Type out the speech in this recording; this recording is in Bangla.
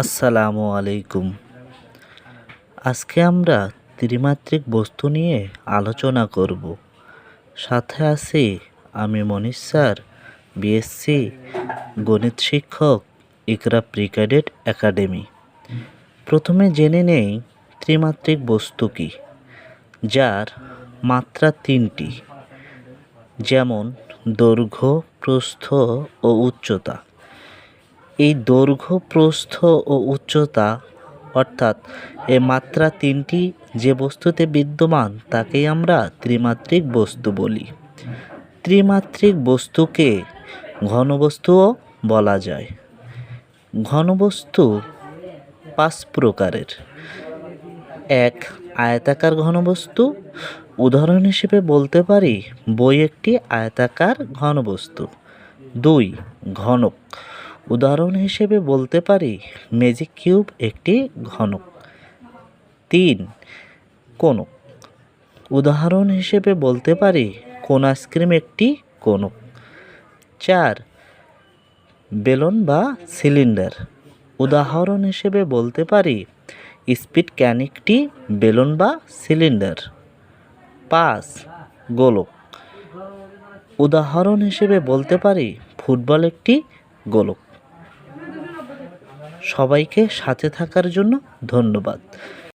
আসসালামু আলাইকুম। আজকে আমরা ত্রিমাত্রিক বস্তু নিয়ে আলোচনা করব। সাথে আছি আমি মনির স্যার, বিএসসি গণিত শিক্ষক, ইকরা প্রি ক্যাডেট একাডেমি। প্রথমে জেনে নেই ত্রিমাত্রিক বস্তু কী, যার মাত্রা তিনটি, যেমন দৈর্ঘ্য, প্রস্থ ও উচ্চতা। এই দৈর্ঘ্য, প্রস্থ ও উচ্চতা অর্থাৎ এই মাত্রা তিনটি যে বস্তুতে বিদ্যমান তাকেই আমরা ত্রিমাত্রিক বস্তু বলি। ত্রিমাত্রিক বস্তুকে ঘনবস্তুও বলা যায়। ঘনবস্তু 5 প্রকারের। 1. আয়তাকার ঘনবস্তু। উদাহরণ হিসেবে বলতে পারি বই একটি আয়তাকার ঘনবস্তু। 2. ঘনক। উদাহরণ হিসেবে বলতে পারি ম্যাজিক কিউব একটি ঘনক। 3. কোণক। উদাহরণ হিসেবে বলতে পারি কোন আইসক্রিম একটি কোণক। 4. বেলন বা সিলিন্ডার। উদাহরণ হিসেবে বলতে পারি স্পিড ক্যান একটি বেলুন বা সিলিন্ডার। 5. গোলক। উদাহরণ হিসেবে বলতে পারি ফুটবল একটি গোলক। সবাইকে সাথে থাকার জন্য ধন্যবাদ।